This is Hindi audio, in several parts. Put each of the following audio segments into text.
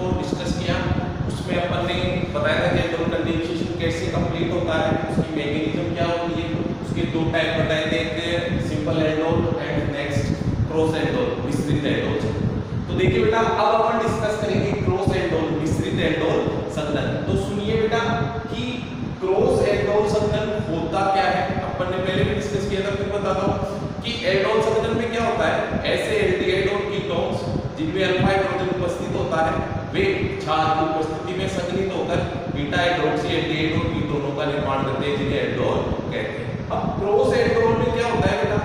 को डिस्कस किया। उसमें अपन ने बताया था कि एल्डोल कंडेंसेशन कैसे कंप्लीट होता है, उसकी मैकेनिज्म क्या होती है, उसके दो टाइप बताए थे, एक simple aldol and next cross aldol, मिश्रित एल्डोल। तो देखिए बेटा अब अपन डिस्कस करेंगे क्रॉस एल्डोल, मिश्रित एल्डोल संघनन। तो सुनिए बेटा कि क्रॉस एल्डोल संघनन होता क्या है, अपन ने पहले भी डिस्कस किया था, फिर बताता हूं कि एल्डोल संघनन में क्या होता है, ऐसे एल्डिहाइड और कीटोन्स जिनमें अल्फा हाइड्रोजन उपस्थित होता है वे क्षार की उपस्थिति में संघनित होकर बीटा हाइड्रोक्सी एल्डिहाइड और कीटोनों का निर्माण करते हैं, जिन्हें एल्डोल कहते हैं। अब क्रॉस एल्डोल में क्या होता है बेटा,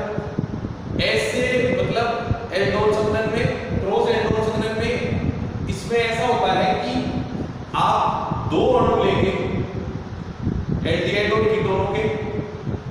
ऐसे मतलब एल्डोल संघनन में, क्रॉस एल्डोल संघनन में इसमें ऐसा होता है कि आप दो अणु लेंगे एल्डिहाइड और कीटोनों के,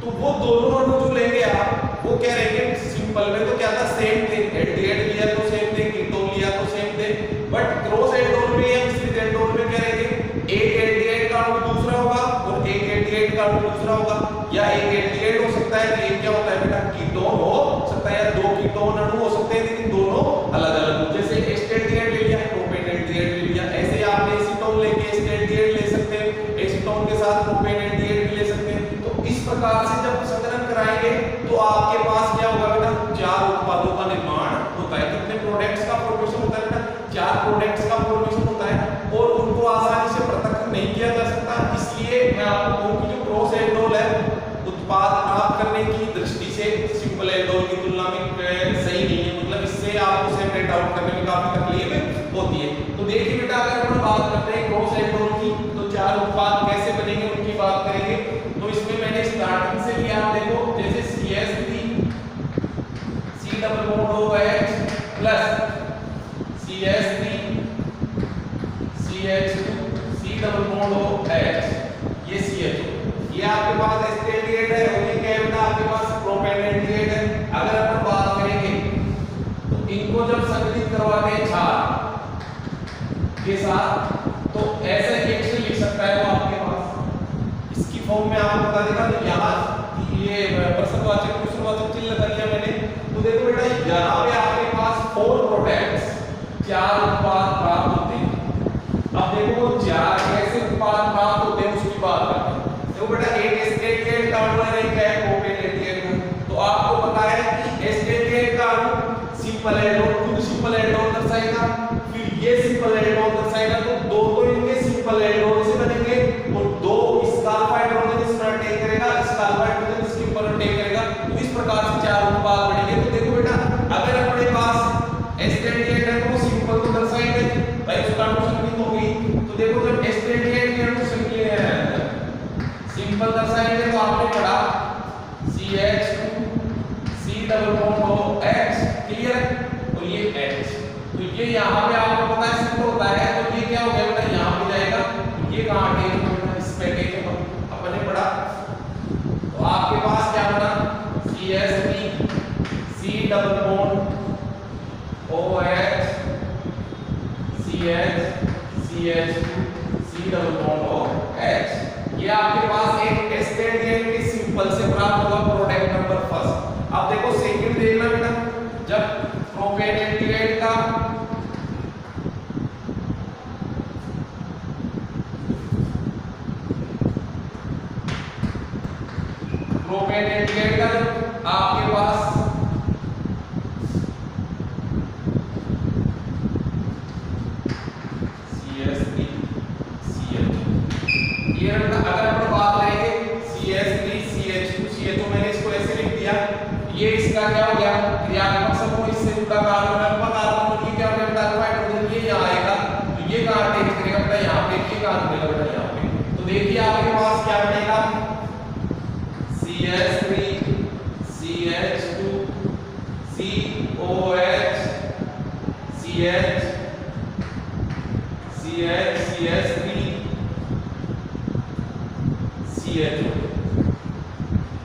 तो वो दोनों अणु जो लेंगे आप वो क्या रहेंगे, सिंपल में तो क्या था, सेम थे, एल्डिहाइड लिया तो सेम थे, कीटोन लिया तो सेम थे, बट क्रॉस एल्डोल में या मिश्रित एल्डोल में क्या रहेंगे, एक एल्डिहाइड का अणु दूसरा होगा और एक एल्डिहाइड का अणु दूसरा होगा, या एक एल्डिहाइड हो सकता है, एक क्या होता है बेटा, कीटोन हो सकता है, या दो कीटोन अणु हो सकते हैं, लेकिन दोनों अलग अलग। जैसे एस्टेल्डिहाइड ले लिया, प्रोपेन एल्डिहाइड ले लिया, ऐसे आप एसीटोन लेके एस्टेल्डिहाइड ले सकते हैं, एसीटोन के साथ प्रोपेन एल्डिहाइड भी ले सकते हैं। तो इस प्रकार से जब संघनन कराएंगे तो आपके पास क्या होगा बेटा, चार उत्पादों का निर्माण होता है। कितने प्रोडक्ट्स का फॉर्मेशन होता है बेटा, चार प्रोडक्ट्स का फॉर्मेशन होता है, और उनको आसानी से पृथक नहीं किया जा सकता। इसलिए मैं आपको कहूं कि जो क्रॉस एल्डोल है उत्पाद प्राप्त करने की दृष्टि से सिंपल एल्डोल की तुलना में सही नहीं है, मतलब इससे आपको सेपरेट आउट करने में काफी तकलीफ होती है। तो देखिए बेटा अगर हम बात करते हैं क्रॉस एल्डोल की, तो चार उत्पाद कैसे बनेंगे उनकी बात करेंगे। तो इसमें मैंने स्टार्टिंग से लिया, आप देखो जैसे CH3 C double bond OH plus CH3 CH2 C double bond OH, ये CH2, ये आपके पास एस्टेल्डिहाइड है, और ये क्या है बेटा आपके पास प्रोपेन एल्डिहाइड है। अगर अपन बात करेंगे तो इनको जब संघनित करवाते हैं क्षार के साथ, तो ऐसा रिएक्शन लिख सकता है वो आपके पास, इसकी फॉर्म में आपको बता देगा। तो यहाँ ये प्रसंगवाचक पुरुषवाचक चिन्ह लगा दिया मैंने। तो देखो बेटा यहाँ पे आपके पास 4 प्रोडक्ट्स, चार उत्पाद प्राप्त होते हैं। अब देखो चार कैसे उत्पाद प्राप्त होते हैं उसकी बात करते हैं। देखो बेटा एक एस्टेल्डिहाइड का अणु है, क्या है, प्रोपेन एल्डिहाइड। तो आपको पता है कि एस्टेल्डिहाइड का अणु सिंपल एल्डोल, खुद सिंपल एल्डोल दर्शाएगा, फिर ये सिंपल एल्डोल दर्शाएगा, तो दो तो इनके सिंपल एल्डोल से बनेंगे, और दो इसका अल्फा हाइड्रोजन इस पर अटैक करेगा, इसका अल्फा हाइड्रोजन इसके ऊपर अटैक करेगा, तो इस प्रकार से चार उत्पाद बनेंगे। तो देखो बेटा अगर अपने पास एस्टेल्डिहाइड है तो वो सिंपल तो दर्शाएंगे भाई, उसका अणु संघनित होगी। तो देखो जब एस्टेल्डिहाइड के अणु सिंपल दर्शाएंगे तो आपने पढ़ा CH2 C double bond OH, clear, और ये H, तो ये यहाँ पे आपको पता है सिंपल होता है, तो ये क्या हो गया बेटा, यहाँ पे जाएगा, तो ये कहाँ अटैच होगा, इस पे अटैच होगा, अपन ने पढ़ा। तो आपके पास क्या बना, CH3 C double bond OH CH CH2 C double bond OH, ये आपके पास एक एस्टेल्डिहाइड के सिंपल से प्राप्त होगा प्रोडक्ट नंबर फर्स्ट। अब देखो सेकंड देखना बेटा, जब प्रोपेन एल्डिहाइड का प्रोपेन एल्डिहाइड का जब आपके पास CH3 CH2, ये अगर अपन बात करेंगे CH3 CH2 CH2, मैंने इसको ऐसे लिख दिया, ये इसका क्या हो गया, क्रियात्मक समूह, इससे जुड़ा कार्बन अल्फा कार्बन, ये क्या हो गया बेटा, अल्फा हाइड्रोजन, ये यहाँ आएगा, तो ये कहाँ अटैच करेगा बेटा, यहाँ पे, ये कहाँ जुड़ेगा बेटा, यहाँ पे। तो देखिए आपके पास क्या बनेगा, CH3 CH2 COH CH CH CH3 CH2,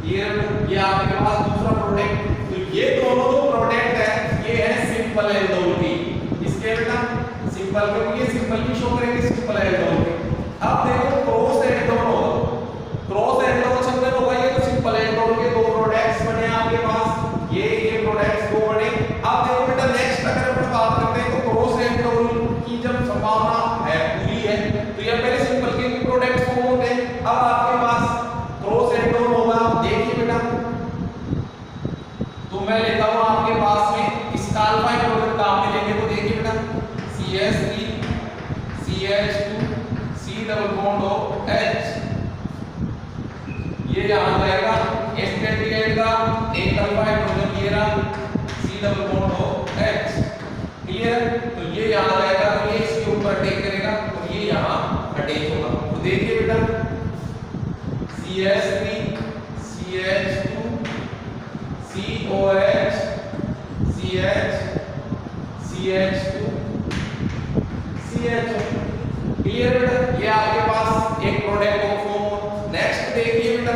ये आपके पास दूसरा प्रोडक्ट। तो ये दोनों जो प्रोडक्ट है ये है सिंपल एल्डोल की, इसके बेटा सिंपल, क्योंकि ये सिंपल भी शो करेंगे सिंपल एल्डोल के। अब देखो क्रॉस एल्डोल होगा, क्रॉस एल्डोल संघनन होगा, ये तो सिंपल एल्डोल के दो प्रोडक्ट्स बने आपके पास, ये प्रोडक्ट्स दो बने। अब देखो बेटा नेक्स्ट अगर अपन बात करते हैं तो क्रॉस एल्डोल की जब संभावना CH3 CH2 C double bond O H, ये यहां जाएगा एस्टेटिएट का एक अल्फा हाइड्रोजन ये रहा C double bond O H, clear. तो ये यहां जाएगा तो ये इसके ऊपर अटैक करेगा तो ये यहां अटैच होगा। तो देखिए बेटा CH3 CH2 COH CH CH2 CHO, clear बेटा। ये आपके पास एक प्रोडक्ट ऑफ फॉर्म। नेक्स्ट देखिए बेटा,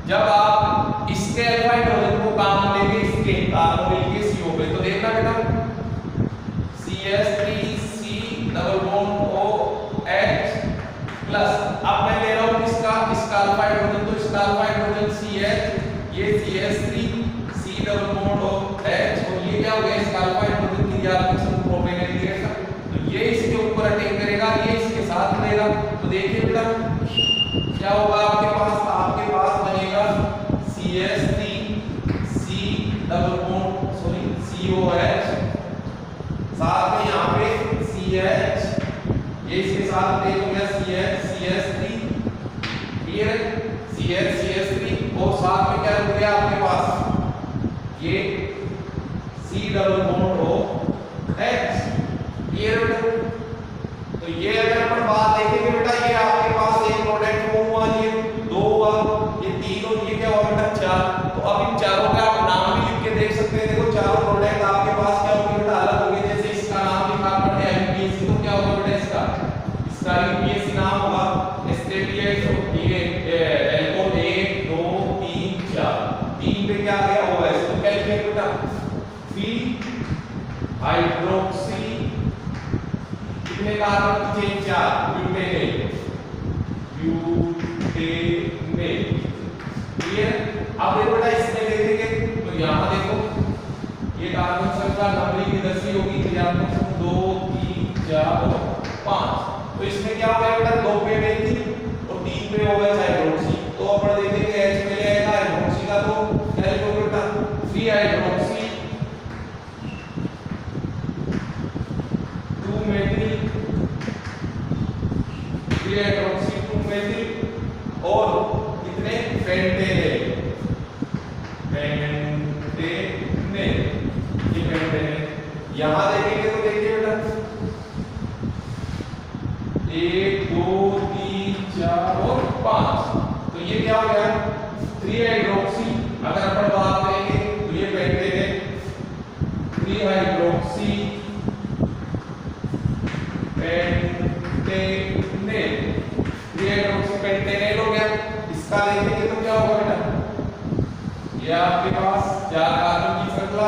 जब आप इसके अल्फा हाइड्रोजन को काम लेंगे इसके कार्बोनिल के CO पे, तो देखना बेटा CH3 C double bond OH plus, अब मैं ले रहा हूं इसका अल्फा हाइड्रोजन, तो इसका अल्फा हाइड्रोजन CH, ये CH3 C double bond OH, और ये क्या हो गया इसका अल्फा हाइड्रोजन की रिएक्शन प्रोपेन एलिगेशन, तो ये इसके ऊपर अटैक करेगा, ये इसके साथ रहेगा। तो देखिए बेटा क्या होगा आपके पास बनेगा CH3 C double bond COH, साथ में यहाँ पे CH, ये इसके साथ अटैच हो गया CH3, क्लियर है, CH3, और साथ में क्या हो गया आपके पास ये C double bond OH, clear बेटा। तो ये अगर अपन बात देखेंगे बेटा, ये आपके पास एक प्रोडक्ट हुआ, ये दो हुआ, ये तीन, और ये क्या हुआ बेटा चार। तो अब इन चारों का आप नाम भी लिख के देख सकते हैं। देखो चारों प्रोडक्ट आपके पास क्या होंगे बेटा, अलग होंगे। जैसे इसका नाम लिखा आपने MPSC, तो क्या होगा बेटा इसका MPSC नाम होगा एस्टेटिएट, ये एल्कोहल 1 2 3 4, 3 पे क्या आ गया OH, तो क्या लिखेंगे बेटा फी हाइड्रोक्सी, कितने कार्बन की चेन 4, ब्यूटेनेट, क्लियर। अब देखो बेटा इसमें देखेंगे तो यहां देखो ये कार्बन संख्या नंबरिंग इधर से होगी, तो यहां पर 2 3 4 और 5, तो इसमें क्या हो गया बेटा 2 पे मेथिल और 3 पे हो गया हाइड्रोक्सी। तो अपन देखेंगे H में आएगा हाइड्रोक्सी का, तो क्या लिखोगे बेटा 3 हाइड्रोक्सी 2 मेथिल, 3 हाइड्रोक्सी 2 मेथिल, और कितने पेंटेनेट, ये पेंटेनेट। यहां देखेंगे तो देखिए बेटा 1 2 3 4 और 5, तो ये क्या हो गया 3 हाइड्रोक्सी। अगर अपन बात करेंगे तो ये पेंटेनेट 3 हाइड्रोक्सी पेंटेनेट, 3 हाइड्रोक्सी पेंटेनेट हो गया। इसका देखेंगे तो क्या होगा बेटा, ये आपके पास 4 कार्बन की श्रृंखला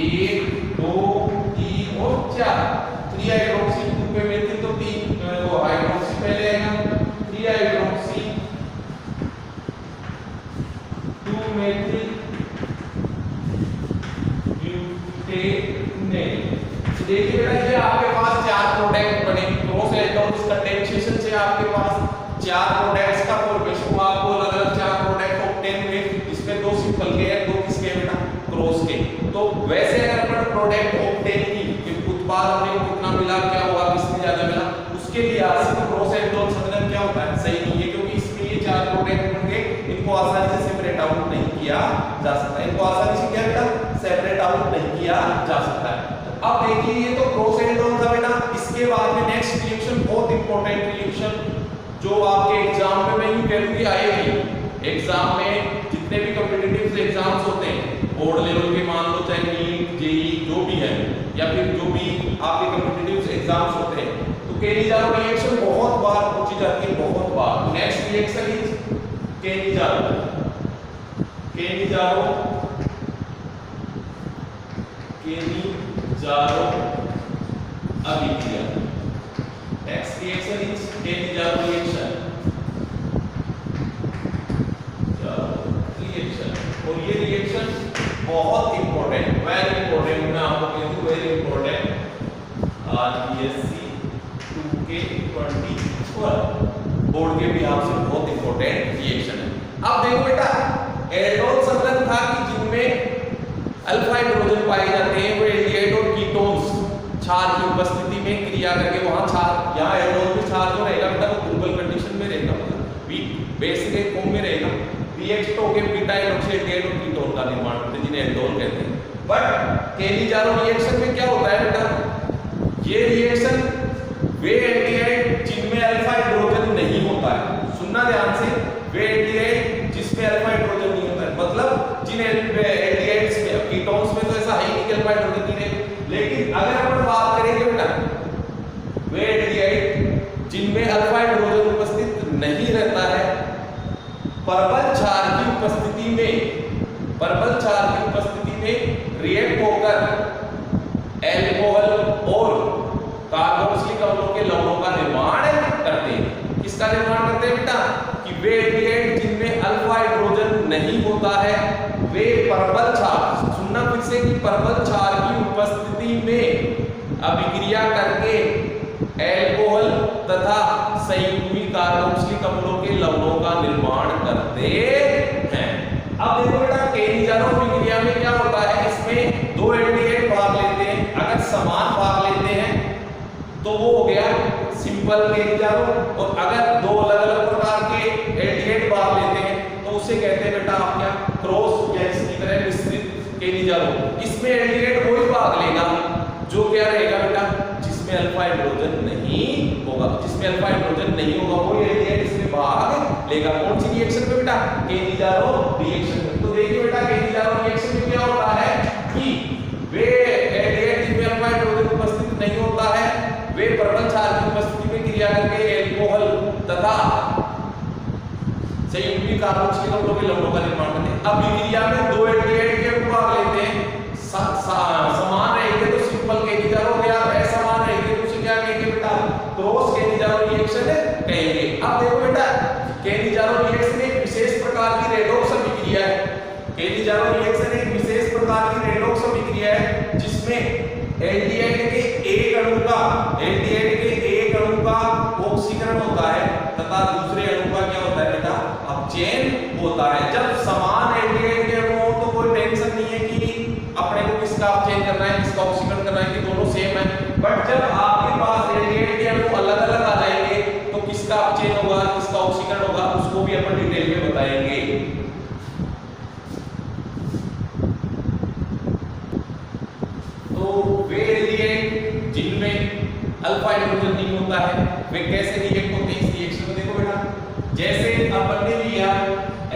1 2 3 और 4, 3 हाइड्रोक्सी 2 पे मेथिल, तो 3 वो हाइड्रोक्सी पहले आएगा, 3 हाइड्रोक्सी 2 मेथिल ब्यूटेनेट। तो देखिए बेटा ये आपके पास 4 प्रोडक्ट बने, क्रॉस इलेक्ट्रॉनिक कंडेंसेशन से आपके पास 4 प्रोडक्ट्स का फॉर्मेशन हुआ, आपको अलग-अलग 4 प्रोडक्ट ऑब्टेन हुए, इसमें 2 सिंपल के हैं, 2 किसके बेटा क्रॉस के। तो वैसे अगर अपन प्रोडक्ट ऑब्टेन की कि उत्पाद हमने को कितना मिला, क्या हुआ, किसने ज्यादा मिला, उसके लिए आरसी तो क्रॉस एल्डोल संघनन क्या होता है सही नहीं है, क्योंकि इसमें ये 4 प्रोडक्ट होंगे, इनको आसानी से सेपरेट आउट नहीं किया जा सकता, इनको आसानी से क्या बेटा सेपरेट आउट नहीं किया जा सकता है। अब देखिए ये तो क्रॉस एल्डोल था बेटा। इसके बाद में नेक्स्ट रिएक्शन बहुत इंपॉर्टेंट रिएक्शन जो आपके एग्जाम में मैं यूं कह लूं कि आएगी। एग्जाम में जितने भी कॉम्पिटिटिव एग्जाम्स होते हैं बोर्ड लेवल के, मान लो चाहे नीट जेईई जो भी है, या फिर जो भी आपके कॉम्पिटिटिव एग्जाम्स होते हैं, तो केनिजारो रिएक्शन बहुत बार पूछी जाती है, बहुत बार। नेक्स्ट रिएक्शन इज केनिजारो अभिक्रिया। Next reaction is Cannizzaro reaction, और ये रिएक्शन बहुत इंपॉर्टेंट, वेरी इंपॉर्टेंट, मैं आपको कह दूं very important, RBSc 2K21 board के भी आपसे बहुत इंपॉर्टेंट रिएक्शन है। अब देखो बेटा एल्डोल संघनन था कि जिनमें अल्फा हाइड्रोजन पाए जाते हैं, वो एल्डिहाइड और कीटोन्स क्षार की उपस्थिति में क्रिया करके वहां क्षार, यहाँ एल्डोल में क्षार जो रहेगा बेटा वो ध्रुवल कंडीशन में रहेगा, मतलब वीक बेसिक फॉर्म में रहेगा। रिएक्ट होके बीटा एनोक्सिडेट और कीटोन का निर्माण करते हैं जिन्हें एल्डोल कहते हैं। बट केलिजारो रिएक्शन में क्या होता है बेटा, ये रिएक्शन वे एल्डिहाइड जिनमें अल्फा हाइड्रोजन नहीं होता है, सुनना ध्यान से, वे एल्डिहाइड जिसमें अल्फा हाइड्रोजन नहीं होता है, मतलब जिन एल्डिहाइड्स में कीटोन्स में तो ऐसा है ही नहीं कि अल्फा हाइड्रोजन नहीं है। लेकिन अगर अपन बात करेंगे बेटा वे एल्डिहाइड जिनमें अल्फा हाइड्रोजन उपस्थित नहीं रहता है, प्रबल क्षार की उपस्थिति में, प्रबल क्षार की उपस्थिति में रिएक्ट होकर एल्कोहल और कार्बोक्सिलिक अम्लों के लवणों का निर्माण करते हैं। किसका निर्माण करते हैं बेटा, कि वे एल्डिहाइड जिनमें अल्फा हाइड्रोजन नहीं होता है, वे प्रबल क्षार, सुनना फिर से, कि प्रबल क्षार की उपस्थिति में अभिक्रिया करके एल्कोहल तथा संयुग्मी कार्बोक्सिलिक अम्लों के लवणों का निर्माण करते हैं। अब देखो बेटा केलिजारो अभिक्रिया में क्या होता है, इसमें दो एल्डिहाइड भाग लेते हैं, अगर समान भाग लेते हैं तो वो हो गया सिंपल केलिजारो, और अगर दो अलग अलग प्रकार के एल्डिहाइड भाग लेते हैं तो उसे कहते हैं बेटा आप क्या, क्रॉस या इसकी तरह मिश्रित केलिजारो। इसमें एल्डिहाइड वही भाग लेगा जो क्या रहेगा बेटा, जिसमें अल्फा हाइड्रोजन नहीं होगा, जिसमें अल्फा हाइड्रोजन नहीं होगा वो एल्डिहाइड इसमें भाग लेगा। कौन सी रिएक्शन में बेटा, केलिजारो रिएक्शन में। तो देखिए बेटा केलिजारो रिएक्शन में क्या होता है कि वे एल्डिहाइड जिनमें अल्फा हाइड्रोजन उपस्थित नहीं होता है, वे प्रबल क्षार की उपस्थिति में क्रिया करके एल्कोहल तथा संयुग्मी कार्बोक्सिलिक अम्लों के लवणों का निर्माण करते हैं। अब अभिक्रिया में दो एल्डिहाइड के भाग लेते हैं, समान रहेंगे तो सिंपल केलिजारो हो गया, असमान रहेंगे तो उसे क्या कहेंगे बेटा, क्रॉस केलिजारो रिएक्शन कहेंगे। अब देखो बेटा केलिजारो रिएक्शन एक विशेष प्रकार की रेडॉक्स अभिक्रिया है, केलिजारो रिएक्शन एक विशेष प्रकार की रेडॉक्स अभिक्रिया है जिसमें एल्डिहाइड के एक अणु का, एल्डिहाइड के एक अणु का ऑक्सीकरण होता है तथा दूसरे अणु का क्या होता है बेटा, अपचयन होता है। जब समान एल्डिहाइड के अणु हो तो कोई टेंशन नहीं है कि अपने को किसका अपचयन करना है, किसका ऑक्सीकरण करना है, कि दोनों सेम है। बट जब आपके पास एल्डिहाइड के अणु अलग अलग आ जाएंगे तो किसका अपचयन होगा, किसका ऑक्सीकरण होगा, उसको भी अपन डिटेल में बताएंगे। तो वे एल्डिहाइड जिनमें अल्फा हाइड्रोजन नहीं होता है वे कैसे रिएक्ट होते हैं इस रिएक्शन में, देखो बेटा जैसे अपन ने लिया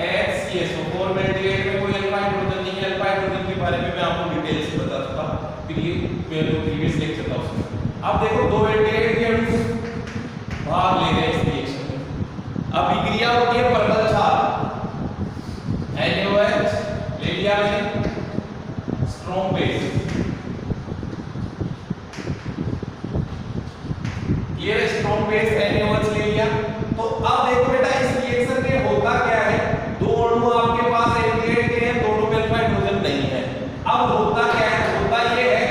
HCSO4 में एल्डिहाइड में कोई अल्फा हाइड्रोजन नहीं है, अल्फा हाइड्रोजन के बारे में मैं आपको डिटेल से बता चुका, फिर ये प्रीवियस लेक्चर था उसमें। अब देखो दो एल्डिहाइड के अणु भाग ले रहे हैं इस रिएक्शन में, अभिक्रिया होती है प्रबल क्षार, NaOH ले लिया मैंने, स्ट्रॉन्ग बेस, ये स्ट्रॉन्ग बेस NaOH ले लिया। तो अब देखो बेटा इस रिएक्शन में होता क्या है, दो अणु आपके पास एल्डिहाइड के हैं, दोनों में अल्फा हाइड्रोजन नहीं है। अब होता क्या है, होता ये है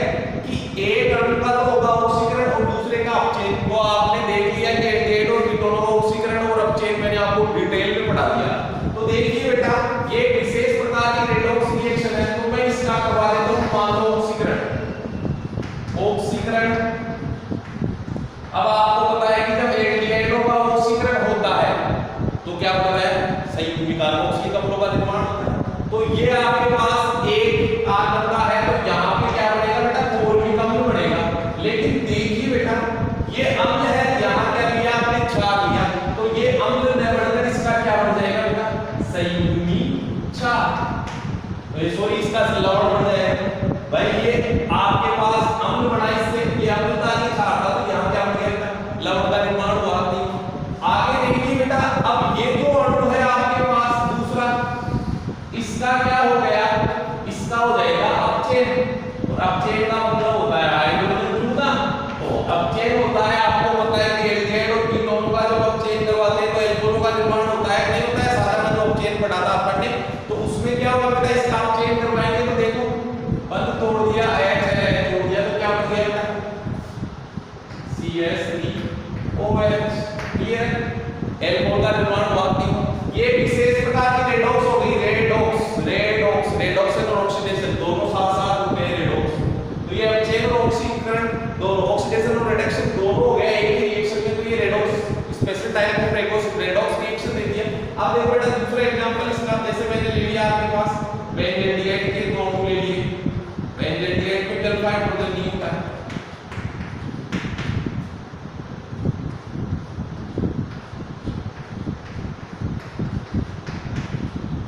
कि एक अणु का तो होगा ऑक्सीकरण और दूसरे का अपचयन। तो आपने देख लिया कि एल्डिहाइड और कीटोन का ऑक्सीकरण और अपचयन मैंने आपको डिटेल में पढ़ा दिया। तो देखिए बेटा ये विशेष प्रकार की रेडॉक्स रिएक्शन है, तो मैं इसका करवा देता हूं, मान लो ऑक्सीकरण, ऑक्सीकरण। अब आपको पता है कि जब एल्डिहाइडों का ऑक्सीकरण होता है तो क्या होता है, संयुग्मी कार्बोक्सिलिक अम्लों का निर्माण होता है। तो ये आपके पास एक कार्बन का है तो यहाँ पे क्या बनेगा बेटा, फॉर्मिक अम्ल बनेगा। लेकिन देखिए बेटा ये अम्ल है, यहाँ क्या लिया आपने, क्षार लिया, तो ये अम्ल न बढ़कर इसका क्या बन जाएगा बेटा, संयुग्मी क्षार, सॉरी इसका लवण बन जाएगा। भाई ये आपके पास अम्ल बना, इससे ये अम्ल था नहीं क्षार था, तो यहाँ क्या बन गया, लवण का निर्माण हुआ। आगे देखिए बेटा अब ये जो अणु है आपके पास दूसरा, इसका क्या हो गया, इसका हो जाएगा अपचयन, और अपचयन का मतलब होता है हाइड्रोजन जुड़ना। तो अपचयन होता है, आपको पता है कि एल्डिहाइड और कीटोन का जब अपचयन करवाते हैं तो एल्कोहल का निर्माण होता है, नहीं होता है, साधारण जो अपचयन पढ़ा था अपन ने। तो उसमें क्या होगा बेटा, इसका अपचयन करवाएंगे तो देखो बंद तोड़ दिया, H है तोड़ दिया, तो क्या बन गया बेटा, CH3OH, क्लियर, एल्कोहल का निर्माण हुआ। ये विशेष प्रकार की रेडॉक्स हो गई, रेडॉक्स, रेडॉक्स, रेडॉक्स और ऑक्सीडेशन दोनों साथ साथ होते हैं रेडॉक्स। तो ये अपचयन और ऑक्सीकरण दोनों ऑक्सीडेशन और रिडक्शन दोनों हो गया एक ही रिएक्शन में, तो ये redox special type of redox reaction देती है। अब देखो बेटा दूसरा एग्जांपल इसका, जैसे मैंने ले लिया आपके पास बेंजीन के दोनों ले लिए, बेंजीन में सल्फाइड हाइड्रोजन नहीं होता है,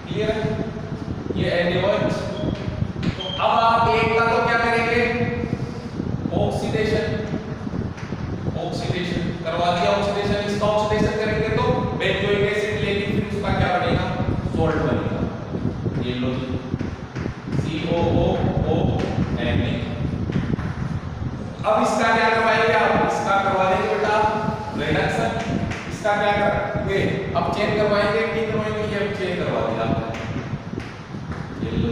क्लियर है, ये एल्डिहाइड। तो अब आप एक का तो क्या करेंगे, ऑक्सीडेशन करवा दिया, ऑक्सीडेशन इसका ऑक्सीडेशन करेंगे तो बेंजोइक एसिड लेके फिर उसका क्या बनेगा, सॉल्ट बनेगा, ये लो जी COOONA। अब इसका क्या करवाएंगे आप, इसका करवा देंगे बेटा रिडक्शन, इसका क्या करेंगे अब चेंज करवाएंगे नहीं करवाएंगे, ये अब चेंज करवा दिया आपने, ये लो।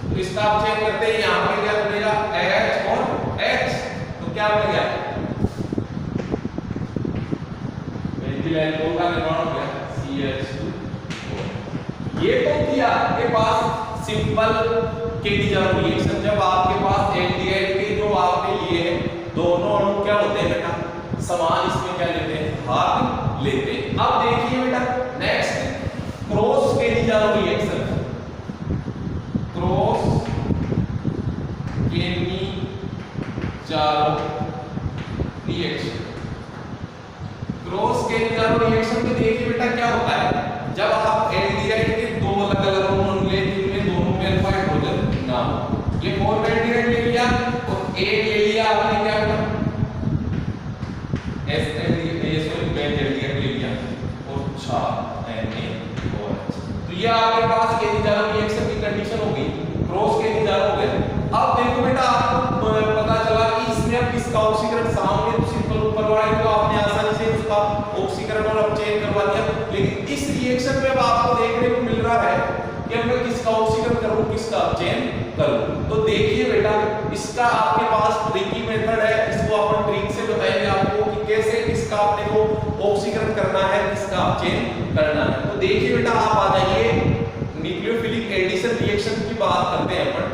तो इसका आप चेंज करते हैं, यहां पे क्या बनेगा H और H, तो क्या बन गया बेंजीन एल्कोहल का निर्माण हो गया CH2। ये तो किया आपके पास सिंपल केटीजारो रिएक्शन, जब आपके पास एल्डिहाइड के जो आपने लिए हैं दोनों अणु क्या होते हैं बेटा समान, इसमें क्या लेते हैं भाग लेते हैं। अब देखिए बेटा next cross Cannizzaro reaction, cross Cannizzaro reaction, cross Cannizzaro reaction में देखिए बेटा क्या होता है, जब आप एल्डिहाइड के दो अलग-अलग अणु ले जिनमें दोनों में अल्फा हाइड्रोजन ना हो, ये 4 एल्डिहाइड ले लिया और एक ले लिया आपने क्या बेटा बेंजीन ले लिया और 6 NaOH, तो ये आपके पास केटीजारो रिएक्शन की कंडीशन हो गई, क्रॉस केटीजारो हो गया। अब देखो बेटा आपको पता चला कि इसमें अब किसका ऑक्सीकरण सामने तो सिंपल ऊपर वाले को आपने आसानी से उसका ऑक्सीकरण और अपचयन करवा दिया, लेकिन इस रिएक्शन में अब आपको देखने को मिल रहा है कि अब मैं किसका ऑक्सीकरण करूं किसका अपचयन करूं। तो देखिए बेटा इसका आपके पास ट्रिकी मेथड है, इसको अपन ट्रिक से बताएंगे आपको कि कैसे किसका अपने को ऑक्सीकरण करना है किसका अपचयन करना है। तो देखिए बेटा आप आ जाइए न्यूक्लियोफिलिक एडिशन रिएक्शन की बात करते हैं अपन,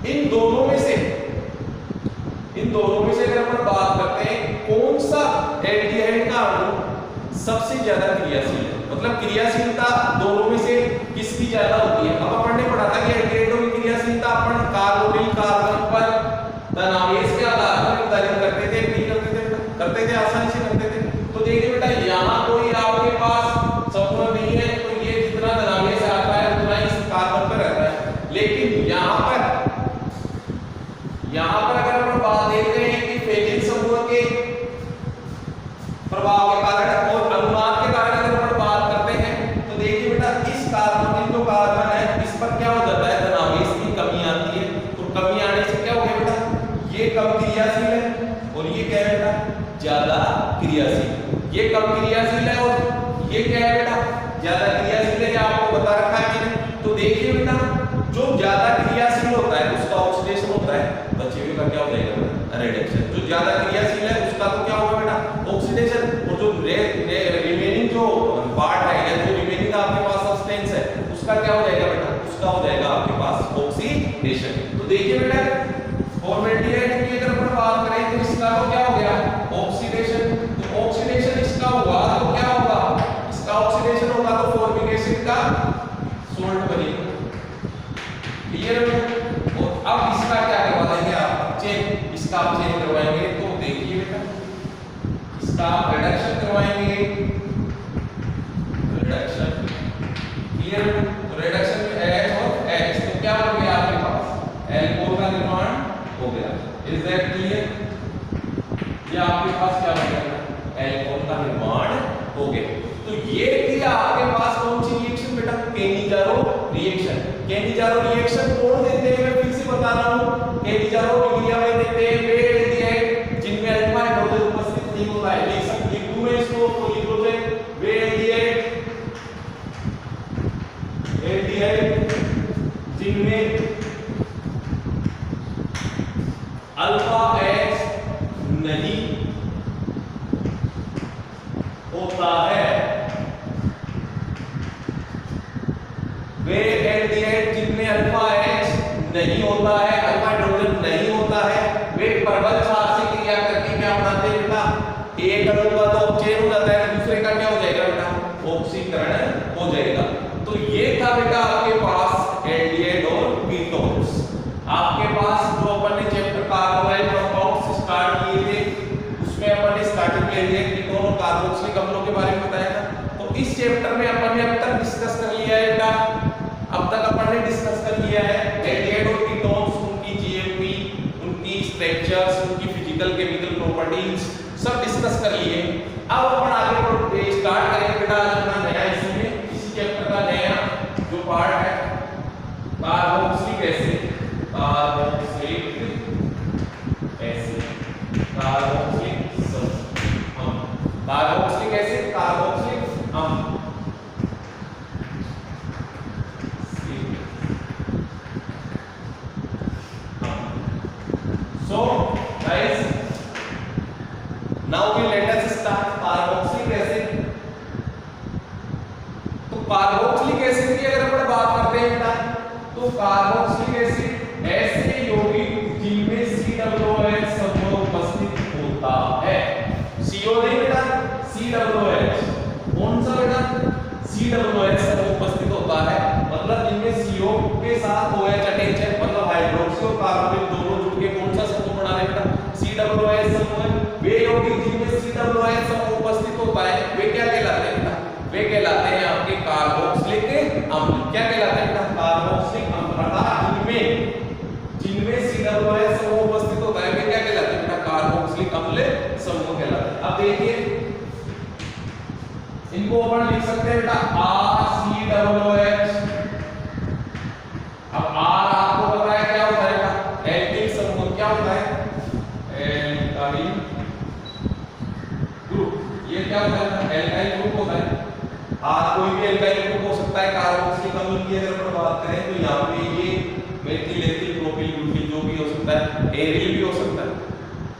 इन दोनों में से अगर अपन बात करते हैं कौन सा एल्डिहाइड का अणु सबसे ज्यादा क्रियाशील है, मतलब क्रियाशीलता दोनों में से किसकी ज्यादा होती है। अब अपन ने पढ़ा था कि एल्डिहाइडों की क्रियाशीलता अपन कार्बोनिल कार्बन पर तनावेश के आधार पर निर्धारित करते थे, नहीं करते थे आसानी से करते थे। तो देखिए बेटा यहाँ कोई आपके पास समूह नहीं है, तो ये जितना तनावेश आता है उतना इस कार्बन पर रहता है, लेकिन यहाँ पर अगर अपन बात देख रहे हैं कि फेजिन समूह के प्रभाव के कारण और अनुनाद के कारण अगर अपन बात करते हैं तो देखिए बेटा इस कार्बन जो कार्बन है इस पर क्या हो जाता है तनावेश की कमी आती है, तो कमी आने से क्या हो गया बेटा ये कम क्रियाशील है और ये क्या है बेटा ज्यादा क्रियाशील, ये कम क्रियाशील है और ये क्या है बेटा ज्यादा क्रियाशील है, आपको बता रखा है मैंने। तो देखिए बेटा जो ज्यादा क्रियाशील होता है उसका ऑक्सीडेशन होता है, बचे हुए का क्या हो जाएगा रिडक्शन, जो ज्यादा क्रियाशील है उसका तो क्या होगा बेटा ऑक्सीडेशन, और जो रिमेनिंग जो पार्ट है या जो रिमेनिंग आपके पास सब्सटेंस है उसका क्या हो जाएगा बेटा उसका हो जाएगा आपके पास ऑक्सीडेशन। तो देखिए बेटा फॉर्मेल्डिहाइड की अगर अपन बात करें तो इसका तो क्या हो गया ऑक्सीडेशन, तो ऑक्सीडेशन इसका हुआ तो क्या होगा इसका ऑक्सीडेशन होगा तो फॉर्मिक एसिड का सॉल्ट बनेगा, क्लियर है। और अब इसका क्या करवा देंगे आप चेंज, इसका आप चेंज करवाएंगे तो देखिए बेटा इसका रिडक्शन करवाएंगे, रिडक्शन क्लियर, रिडक्शन में H और H तो क्या बन गया आपके पास एल्कोहल का निर्माण हो गया, इज दैट क्लियर। ये आपके पास क्या बन गया एल्कोहल का निर्माण हो गया। तो ये थी आपके पास कौन सी रिएक्शन बेटा केटीजारो रिएक्शन। केटीजारो रिएक्शन कौन देते हैं मैं फिर से बता रहा हूं, केटीजारो डिग्रिया में देते हैं वे एल्डिहाइड जिनमें अल्फा हाइड्रोजन उपस्थित नहीं होता है, लिख सकते हैं में इसको तो लिख लो वे एल्डिहाइड जिनमें अल्फा H नहीं होता है, वे एल्डिहाइड जिनमें अल्फा H नहीं होता है, अल्फा हाइड्रोजन नहीं होता है, वे प्रबल क्षार से एल्डिहाइड कीटोन और कार्बोक्सिलिक अम्लों के बारे में बताया था। तो इस चैप्टर में अपन ने अब तक डिस्कस कर लिया है बेटा, अब तक अपन ने डिस्कस कर लिया है एल्डिहाइड और कीटोन्स, उनकी जीएमपी, उनकी स्ट्रक्चर्स, उनकी फिजिकल केमिकल प्रॉपर्टीज सब डिस्कस कर लिए। अब अपन आगे स्टार्ट करेंगे बेटा आज अपना नया इसमें इसी चैप्टर का नया जो पार्ट है carboxylic acid, carboxylic acid, carboxylic अम्ल, कार्बोक्सिलिक एसिड, कार्बोक्सिलिक अम्ल। So guys, now we let us start carboxylic acid. तो कार्बोक्सिलिक एसिड की अगर अपन बात करते हैं बेटा, तो कार्बोक्सिलिक एसिड ऐसे यौगिक जिनमें COOH समूह उपस्थित होता है। CO नहीं बेटा, COOH। कौन सा बेटा? COOH समूह उपस्थित होता है, मतलब जिनमें CO के साथ OH अटैच है, मतलब हाइड्रोक्सी और कार्बोनिल दोनों जुड़ के कौन सा समूह बना रहे बेटा? COOH समूह है। वे यौगिक जिनमें COOH समूह उपस्थित होता है वे क्या कहलाते हैं बेटा? वे कहलाते हैं आपके कार्बोक्सिलिक अम्ल। क्या कहलाते हैं बेटा? कार्बोक्सिलिक अम्ल। जिनमें COOH समूह उपस्थित होता है वे क्या कहलाते हैं बेटा? कार्बोक्सिलिक अम्ल समूह कहलाते हैं। अब देखिए इनको अपन लिख सकते हैं बेटा RCOOH। अब R आपको पता है क्या होता है बेटा? एल्किल समूह। क्या होता है? Alkyl group. ये क्या होता है? एल्काइल ग्रुप होता है। कोई भी एल्काइल ग्रुप हो सकता है। कार्बोक्सिलिक अम्ल की अगर अपन बात करें तो यहाँ पे ये मेथिल, एथिल, प्रोपिल, ब्यूटिल जो भी हो सकता है, एरिल भी हो सकता है,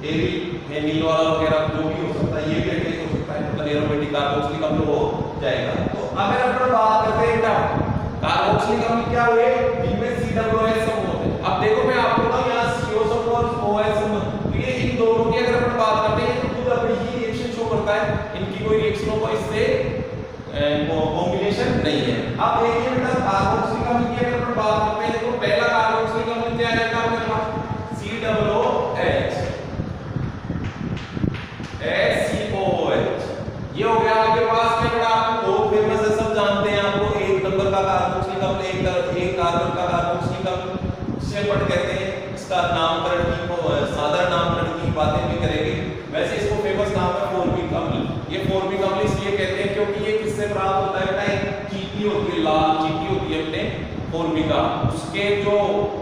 एरिल हेनिल वाला वगैरह जो भी हो सकता है, ये भी एल्काइल हो सकता है, मतलब एरोमेटिक कार्बोक्सिलिक अम्ल हो जाएगा। तो अगर अपन बात करते हैं बेटा कार्बोक्सिलिक अम्ल क्या हुए? जिनमें COOH समूह होते हैं। अब देखो मैं आपको ना यहाँ CO समूह और OH समूह, तो ये इन दोनों की अगर अपन बात करते हैं तो खुद अपनी ही रिएक्शन शो करता है, इनकी कोई रिएक्शनों को इससे कॉम्बिनेशन नहीं है। अब देखिए बेटा कार्बोक्सिलिक अम्ल की अगर अपन बात करते हैं तो पहला कार्बोक्सिलिक अम्ल क्या आएगा अपने पास? COOH, HCOOH। ये हो गया आपके पास क्या बेटा? आपको बहुत फेमस है, सब जानते हैं, आपको एक नंबर का कार्बोक्सिलिक अम्ल, एक कार्बन का कार्बोक्सिलिक अम्ल उसे अपन कहते हैं। इसका नामकरण की साधारण नामकरण की बातें भी करेंगे। वैसे इसको फेमस नाम है फॉर्मिक अम्ल। ये फॉर्मिक अम्ल इसलिए कहते हैं क्योंकि ये किससे प्राप्त होता है बेटा? एक चींटी होती है, लाल चींटी होती है अपने फॉर्मिका, उसके जो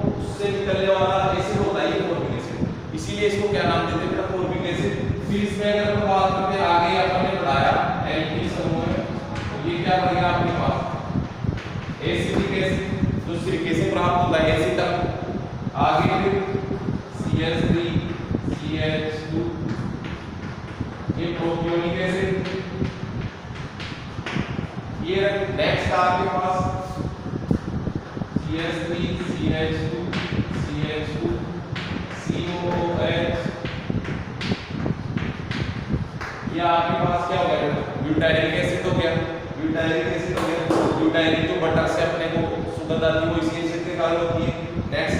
उससे निकलने वाला एसिड होता है ये फॉर्मिक एसिड, इसीलिए इसको क्या नाम देते हैं बेटा? Formic acid. फिर इसमें अगर हम बात करते हैं आगे अपन ने बताया एल्किल समूह है, तो ये क्या बनेगा आपके पास? एसिटिक एसिड, जो सिरके से प्राप्त होता है एसिड तक। आगे फिर CH3 CH2, ये प्रोपियोनिक एसिड। ये नेक्स्ट आपके पास CH3 CH2 CH2 COOH। ये आपके पास क्या हो गया? ब्यूटाइलिक एसिड हो गया। ब्यूटाइलिक एसिड हो गया। ब्यूटाइलिक जो बटर से अपने को सुगंध आती है वो इसी एसिड के कारण होती है। नेक्स्ट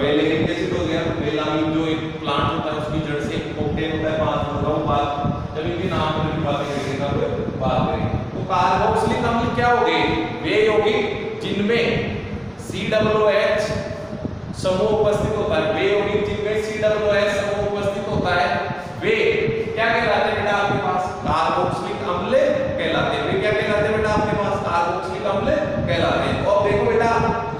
वेलेनिक एसिड हो गया। वेलामिन जो एक प्लांट होता है उसकी जड़ से ऑब्टेन होता है, बात जब इनके नाम की बातें करेंगे तब बात करेंगे। तो कार्बोक्सिलिक अम्ल क्या हो गए? वे यौगिक जिनमें COOH समूह उपस्थित होता है, वे यौगिक जिनमें COOH समूह उपस्थित होता है वे क्या कहलाते हैं बेटा? आपके पास कार्बोक्सिलिक अम्ल कहलाते हैं। वे क्या कहलाते हैं बेटा? आपके पास कार्बोक्सिलिक अम्ल कहलाते हैं। और देखो बेटा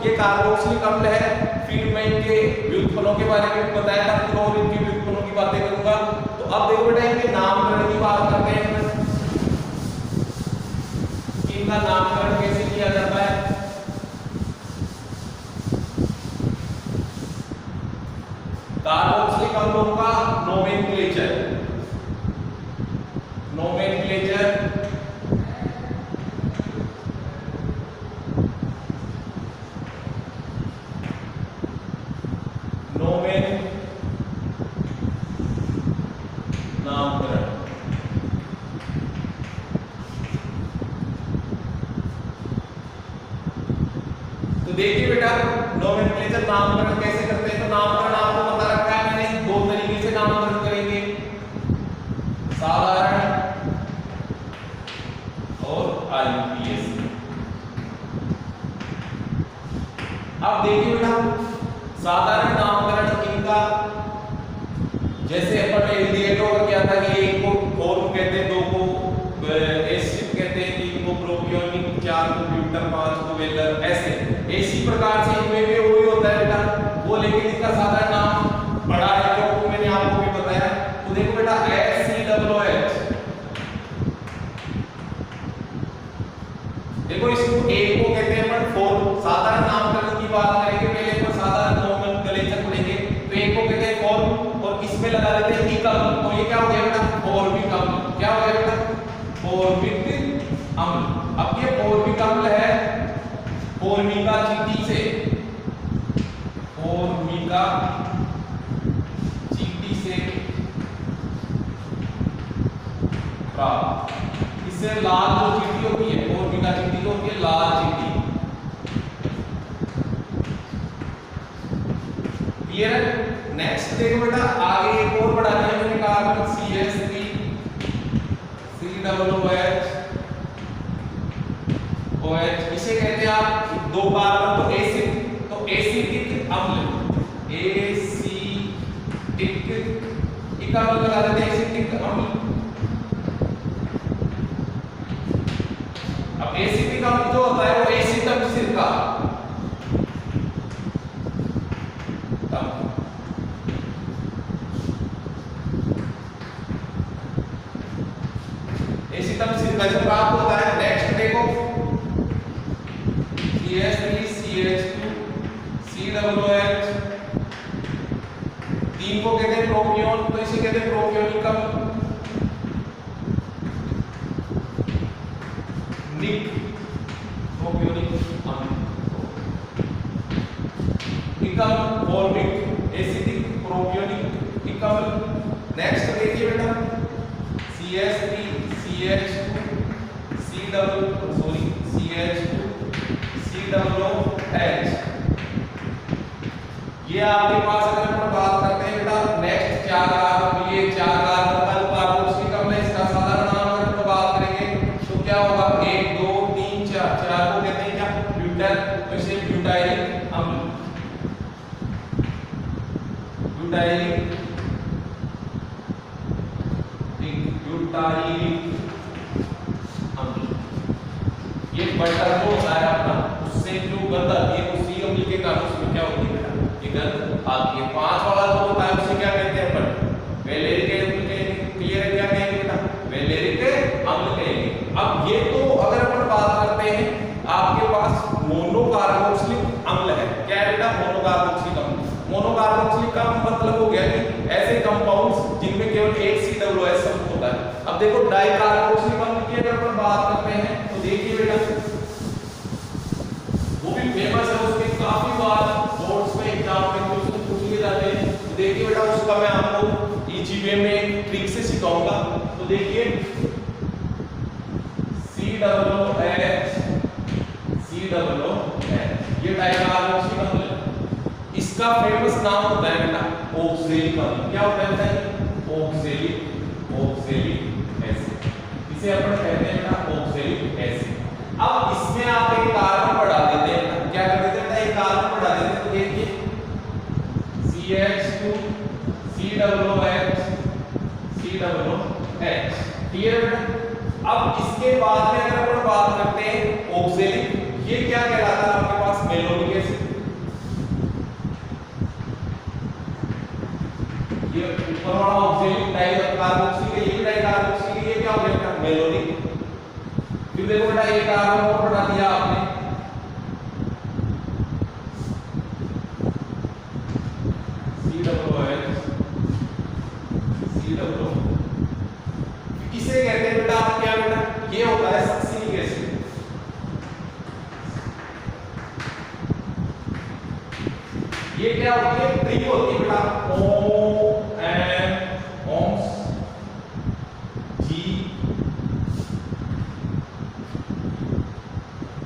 ये कार्बोक्सिलिक अम्ल है, फिर मैं इनके व्युत्पन्नों के बारे में बताया था, फिर और इनके व्युत्पन्नों की बातें करूंगा। तो अब देखो बेटा इनके नामकरण की बात करते हैं। इनका नामकरण कैसे किया जाता है? कार्बोक्सिलिक अम्लों का नोमेनक्लेचर, नोमेनक्लेचर नामकरण। तो देखिए बेटा नोमेनक्लेचर नामकरण कैसे करते हैं? तो नामकरण आपको पता रखा है मैंने, दो तरीके से नामकरण करेंगे। साफ साधारण नामकरण इनका जैसे अपन ने इंडिकेट होगा क्या था कि एक को फॉर्म कहते हैं, दो को एसिड कहते हैं, तीन को प्रोपियोनिक, चार को ब्यूटर, पांच को वेलर, ऐसे इसी प्रकार से इनमें भी वही होता है बेटा वो, लेकिन इसका साधारण नाम बड़ा है जो मैंने आपको भी बताया। तो देखो बेटा HCOOH, देखो इसको एक को कहते हैं अपन फॉर्म, साधारण नामकरण की बात करेंगे पहले अपन साधारण नोमेनक्लेचर पढ़ेंगे। तो एक को कहते हैं फॉर्म और इसमें लगा देते हैं इकम, तो ये क्या हो गया बेटा फॉर्मिक अम्ल। क्या हो गया बेटा फॉर्मिक अम्ल। अब ये फॉर्मिक अम्ल है फॉर्मिका चींटी से, फॉर्मिका चींटी से प्राप्त। इससे लाल जो चींटी होती है फॉर्मिका चींटी जो होती है लाल चींटी। क्लियर है। नेक्स्ट देखो बेटा आगे एक और बढ़ा दिया मैंने कार्बन CH3 COOH OH, इसे कहते हैं आप दो कार्बन तो एसिड, तो एसिडिक अम्ल, एसिटिक इका अम्ल लगा देते हैं एसिटिक अम्ल। अब एसिटिक अम्ल जो होता है वो एसिटम सिरका, एसिटम सिरका जब प्राप्त होता है। नेक्स्ट देखो CH3 CH2 COOH, तीन को कहते हैं प्रोपियोन, तो इसे कहते हैं प्रोपियोनिक अम्ल, निक प्रोपियोनिक अम्ल, इकम फॉर्मिक एसिडिक प्रोपियोनिक इकम। नेक्स्ट देखिए बेटा CH3 CH2 CH2COOH, ये आपके पास अगर अपन बात करते हैं बेटा नेक्स्ट चार कार्बन, ये चार कार्बन का कार्बोक्सिलिक अम्ल है, इसका साधारण नाम अगर अपन बात करेंगे तो क्या होगा 1 2 3 4, चार को कहते हैं क्या ब्यूटेन, तो इसे ब्यूटाइलिक अम्ल, ब्यूटाइलिक अम्ल। ये बटर जो होता है अपना उससे जो गंध आती है उसी अम्ल के कारण उसमें क्या होती है बेटा ये गंध आती है। पांच वाला जो होता है उसे क्या कहते हैं अपन वैलेरिक अम्ल। क्लियर है क्या कहेंगे बेटा वैलेरिक अम्ल कहेंगे। अब ये तो अगर अपन बात करते हैं आपके पास मोनोकार्बोक्सिलिक अम्ल है, क्या है बेटा मोनोकार्बोक्सिलिक अम्ल। मोनोकार्बोक्सिलिक का मतलब हो गया कि ऐसे कंपाउंड्स जिनमें केवल एक COOH समूह होता है। अब देखो डाइकार्बोक्सिलिक अम्ल की अगर अपन बात करते हैं तो देखिए बेटा वो भी फेमस है, उसके काफी बार बोर्ड्स में एग्जाम में क्वेश्चन पूछ लिए जाते हैं। तो देखिए बेटा उसका मैं आपको EGB में एक ट्रिक से सिखाऊंगा। तो देखिए COOH ये डाइकार्बोक्सिलिक अम्ल है, इसका फेमस नाम होता है बेटा ऑक्सैलिक अम्ल। क्या होता है बेटा ऑक्सैलिक एसिड, इसे अपन कहते हैं बेटा ऑक्सैलिक एसिड। अब इसमें आप एक कार्बन बढ़ा देते हैं, क्या कर देते हैं एक कार्बन बढ़ा देते हैं। तो देखिए CH2 COOH क्लियर बेटा। अब इसके बाद में अगर अपन बात करते हैं ऑक्सैलिक, ये क्या कहलाता है आपके पास मेलोनिक एसिड। ये ऊपर वाला ऑक्सैलिक डाइकार्बोक्सिलिक है, ये डाइकार्बोक्सिलिक है, ये क्या हो गया मेलोनिक। फिर देखो बेटा एक कार्बन और बढ़ा दिया आपने COOH, इसे कहते हैं बेटा आप क्या बेटा ये होता है सक्सिलिक एसिड। ये क्या होती है ट्रिक होती है बेटा ओम्स G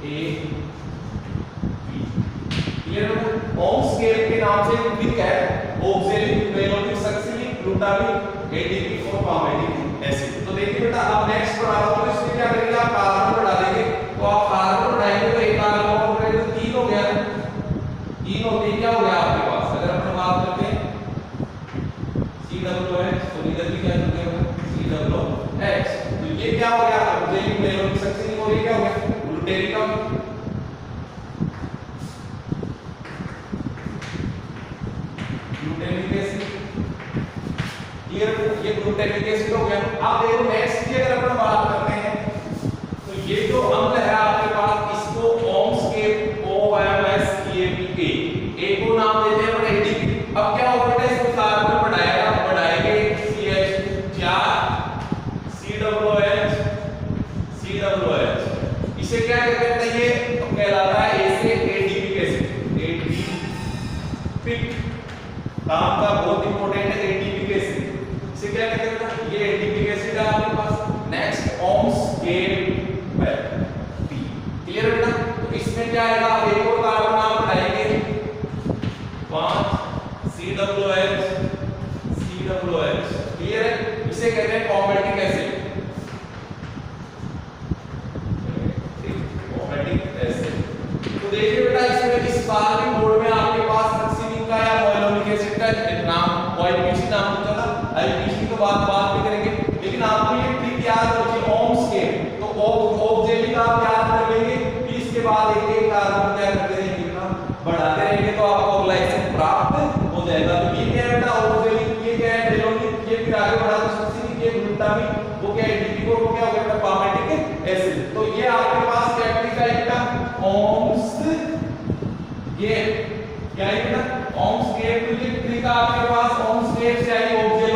A B। क्लियर बेटा ओम्स स्केल के नाम से ट्रिक है oxalic malonic succinic glutamic adipic और पामेटिक एसिड। तो देखिए बेटा अब नेक्स्ट बढ़ा दो, तो इसमें क्या करेंगे आप कार्बन बढ़ा देंगे। तो आप कार्बन बढ़ाएंगे तो एक कार्बन और बढ़ाएंगे तो तीन हो गया, तीन होते क्या हो गया आपके पास ये क्या हो गया, ऑक्जेलिक मेलोनिक सक्सेसिक हो, ये क्या हो गया ग्लूटेरिकम। ग्लूटेनिक एसिड, ये ग्लूटेनिक एसिड हो गया। आप देखो नेक्स्ट की अगर अपन बात करते हैं तो ये जो अम्ल है आपके पास, इसको ओम्स के OMSCAPA, ए को नाम देते हैं अपन एटीपी। अब क्या होगा बेटा, इसको कार्बन बढ़ाएंगे CH4COOH, इसे क्या कहते हैं, ये कहलाता है ऐसे एडीपी एसिड। एडीपी काम का बहुत इंपॉर्टेंट है एडीपी एसिड, इसे क्या कहते हैं, ये एडीपी एसिड है आपके पास। नेक्स्ट ओम्स के पी, क्लियर बेटा। तो इसमें क्या आएगा, आप एक और कार्बन आप बढ़ाएंगे 5 COOH, क्लियर है, इसे कहते हैं पॉमेटिक एसिड। तो देखिए बेटा, इसमें इस बार के बोर्ड में आपके पास सक्सिनिक का या मोइलोनिक एसिड का नाम OIPC नाम तो चला, IPC तो बात में करेंगे, लेकिन आपको ये ट्रिक याद रखिए ओम्स के, तो ऑक्जेलिक आप याद कर लेंगे, फिर इसके बाद एक एक कार्बन क्या करते रहेंगे ना, बढ़ाते रहेंगे, तो आपको अगला एसिड प्राप्त हो जाएगा। तो ये क्या है बेटा ऑक्जेलिक, ये क्या है मेलोनिक, ये फिर आगे बढ़ा तो सक्सिनिक, ये ग्लूटामिक, वो क्या है एडीपी, वो क्या हो गया बेटा पॉमेटिक एसिड। तो ये आपके पास क्या ट्रिक है बेटा, ओम्स गेप, क्या है बेटा ओम्स गेप। तो ये ट्रिक आपके पास ओम्स गेप से आई, oxalic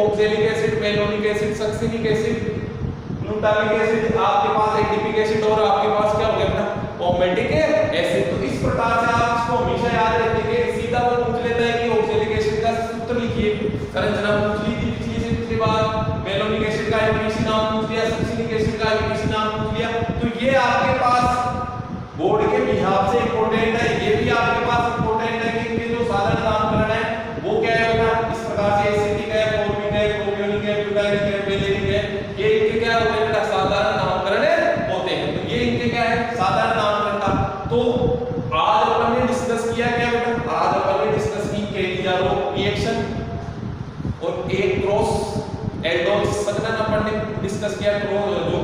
oxalic acid, malonic acid, succinic acid, glutamic acid, आपके पास एडीपी एसिड, और आपके पास क्या हो गया बेटा पॉमेटिक एसिड। तो इस प्रकार से आप इसको हमेशा याद रखेंगे। सीधा वो पूछ लेता है कि ऑक्जेलिक एसिड का सूत्र लिखिए, संरचना पूछ ली थी पिछली बार, मेलोनिक एसिड का आईपीसी नाम पूछ लिया, सक्सिनिक एसिड का आईपीसी नाम पूछ लिया। तो ये आपके पास बोर्ड के हिसाब से इंपॉर्टेंट है, ये भी आपके पास इंपॉर्टेंट है कि इनके जो साधारण नामकरण है वो क्या है बेटा, इस प्रकार से एसिटिक है, फॉर्मिक है, प्रोपियोनिक है, ब्यूटाइलिक है, बेलेरिक है, ये इनके क्या होते हैं बेटा साधारण नामकरण होते हैं। तो ये इनके क्या है साधारण नामकरण था। तो आज अपन ने डिस्कस किया क्या बेटा, आज अपन ने डिस्कस की केलिजारो रिएक्शन और एक क्रॉस एल्डोल संघनन अपन ने डिस्कस किया, जो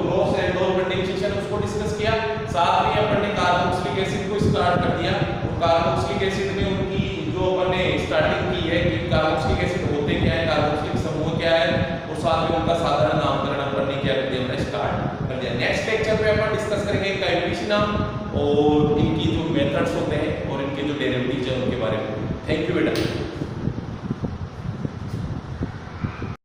क्रॉस एल्डोल कंडेंसेशन उसको डिस्कस किया। साथ में अपन ने कार्बोक्सिलिक एसिड को स्टार्ट कर दिया, और कार्बोक्सिलिक एसिड में उनकी जो अपन ने स्टार्टिंग की है कि कार्बोक्सिलिक एसिड होते क्या है, कार्बोक्सिलिक समूह क्या है, और साथ में उनका साधारण नामकरण अपन ने क्या कर दिया, स्टार्ट कर दिया। नेक्स्ट लेक्चर में अपन डिस्कस करेंगे इनका आईपीसी नाम और इनकी जो मेथड्स होते हैं और इनके जो डेरिवेटिव्स हैं उनके बारे में। थैंक यू बेटा।